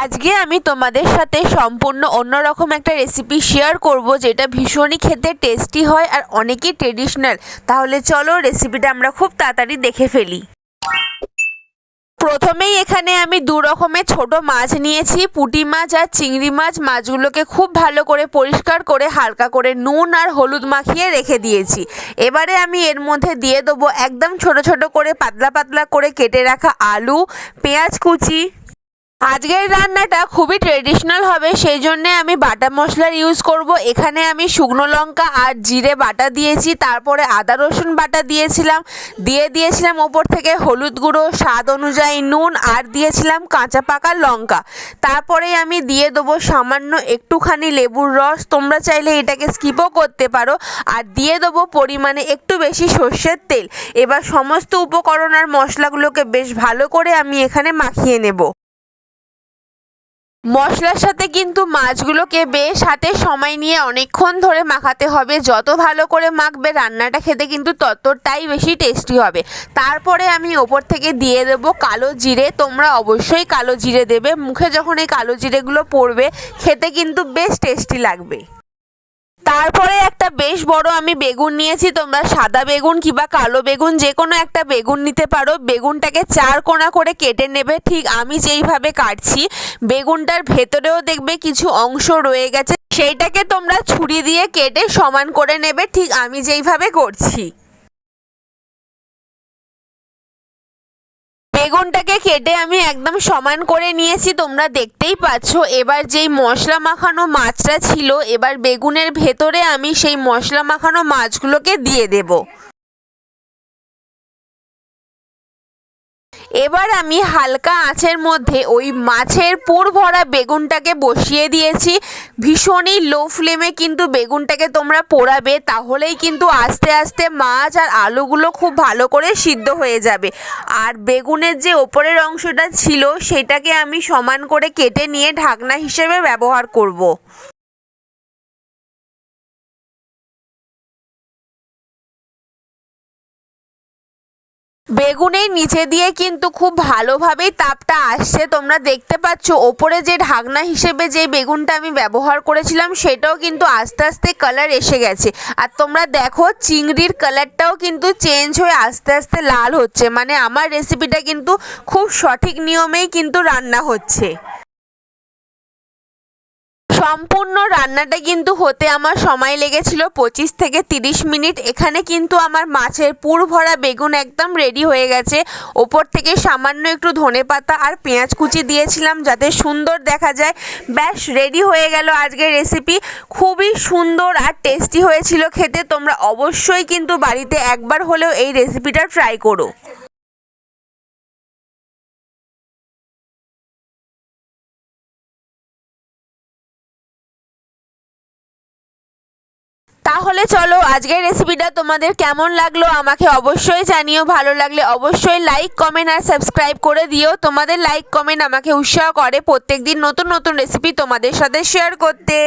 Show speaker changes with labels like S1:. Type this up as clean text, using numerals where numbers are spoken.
S1: আজকে আমি তোমাদের সাথে সম্পূর্ণ অন্যরকম একটা রেসিপি শেয়ার করব, যেটা ভীষণই খেতে টেস্টি হয় আর অনেকই ট্রেডিশনাল। তাহলে চলো রেসিপিটা আমরা খুব তাড়াতাড়ি দেখে ফেলি। প্রথমেই এখানে আমি দু রকমের ছোট মাছ নিয়েছি, পুঁটি মাছ আর চিংড়ি মাছ। মাছগুলোকে খুব ভালো করে পরিষ্কার করে হালকা করে নুন আর হলুদ মাখিয়ে রেখে দিয়েছি। এবারে আমি এর মধ্যে দিয়ে দেবো একদম ছোট ছোট করে পাতলা পাতলা করে কেটে রাখা আলু, পেঁয়াজ কুচি। আজকের রান্নাটা খুবই ট্রেডিশনাল হবে, সেই জন্যে আমি বাটা মশলার ইউজ করব। এখানে আমি শুকনো লঙ্কা আর জিরে বাটা দিয়েছি, তারপরে আদা রসুন বাটা দিয়েছিলাম ওপর থেকে হলুদ গুঁড়ো, স্বাদ অনুযায়ী নুন, আর দিয়েছিলাম কাঁচা পাকা লঙ্কা। তারপরে আমি দিয়ে দেবো সামান্য একটুখানি লেবুর রস, তোমরা চাইলে এটাকে স্কিপও করতে পারো। আর দিয়ে দেবো পরিমাণে একটু বেশি সর্ষের তেল। এবার সমস্ত উপকরণ আর মশলাগুলোকে বেশ ভালো করে আমি এখানে মাখিয়ে নেব। মশলার সাথে কিন্তু মাছগুলোকে বেশ হাতে সময় নিয়ে অনেকক্ষণ ধরে মাখাতে হবে। যত ভালো করে মাখবে রান্নাটা খেতে কিন্তু ততটাই বেশি টেস্টি হবে। তারপরে আমি ওপর থেকে দিয়ে দেবো কালো জিরে। তোমরা অবশ্যই কালো জিরে দেবে, মুখে যখন এই কালো জিরেগুলো পড়বে খেতে কিন্তু বেশ টেস্টি লাগবে। তারপরে একটা বেশ বড় আমি বেগুন নিয়েছি, তোমরা সাদা বেগুন কিংবা কালো বেগুন যে কোনো একটা বেগুন নিতে পারো। বেগুনটাকে 4 কোনা করে কেটে নেবে, ঠিক আমি যেইভাবে কাটছি। বেগুনটার ভেতরেও দেখবে কিছু অংশ রয়ে গেছে, সেইটাকে তোমরা ছুরি দিয়ে কেটে সমান করে নেবে, ঠিক আমি যেইভাবে করছি। বেগুনটাকে কেটে আমি একদম সমান করে নিয়েছি, তোমরা দেখতেই পাচ্ছ। এবার যেই মশলা মাখানো মাছটা ছিল, এবার বেগুনের ভেতরে আমি সেই মশলা মাখানো মাছগুলোকে দিয়ে দেব। এবার আমি হালকা আঁচের মধ্যে ওই মাছের পুর ভরা বেগুনটাকে বসিয়ে দিয়েছি। ভীষণই লো ফ্লেমে কিন্তু বেগুনটাকে তোমরা পোড়াবে, তাহলেই কিন্তু আস্তে আস্তে মাছ আর আলুগুলো খুব ভালো করে সিদ্ধ হয়ে যাবে। আর বেগুনের যে ওপরের অংশটা ছিল সেটাকে আমি সমান করে কেটে নিয়ে ঢাকনা হিসেবে ব্যবহার করব। বেগুনের নিচে দিয়ে কিন্তু খুব ভালোভাবেই তাপটা আসছে, তোমরা দেখতে পাচ্ছ। ওপরে যে ঢাকনা হিসেবে যে বেগুনটা আমি ব্যবহার করেছিলাম সেটাও কিন্তু আস্তে আস্তে কালার এসে গেছে। আর তোমরা দেখো চিংড়ির কালারটাও কিন্তু চেঞ্জ হয়ে আস্তে আস্তে লাল হচ্ছে, মানে আমার রেসিপিটা কিন্তু খুব সঠিক নিয়মেই কিন্তু রান্না হচ্ছে। সম্পূর্ণ রান্নাটা কিন্তু হতে আমার সময় লেগেছিল 25 থেকে 30 মিনিট। এখানে কিন্তু আমার মাছের পুর ভরা বেগুন একদম রেডি হয়ে গেছে। ওপর থেকে সামান্য একটু ধনেপাতা আর পেঁয়াজ কুচি দিয়েছিলাম যাতে সুন্দর দেখা যায়। ব্যাস রেডি হয়ে গেল আজকের রেসিপি। খুবই সুন্দর আর টেস্টি হয়েছিল খেতে। তোমরা অবশ্যই কিন্তু বাড়িতে একবার হলেও এই রেসিপিটা ট্রাই করো। তাহলে চলো আজকের রেসিপিটা তোমাদের কেমন লাগলো আমাকে অবশ্যই জানিও। ভালো লাগলে অবশ্যই লাইক, কমেন্ট আর সাবস্ক্রাইব করে দিও। তোমাদের লাইক কমেন্ট আমাকে উৎসাহ করে প্রত্যেকদিন নতুন নতুন রেসিপি তোমাদের সাথে শেয়ার করতে।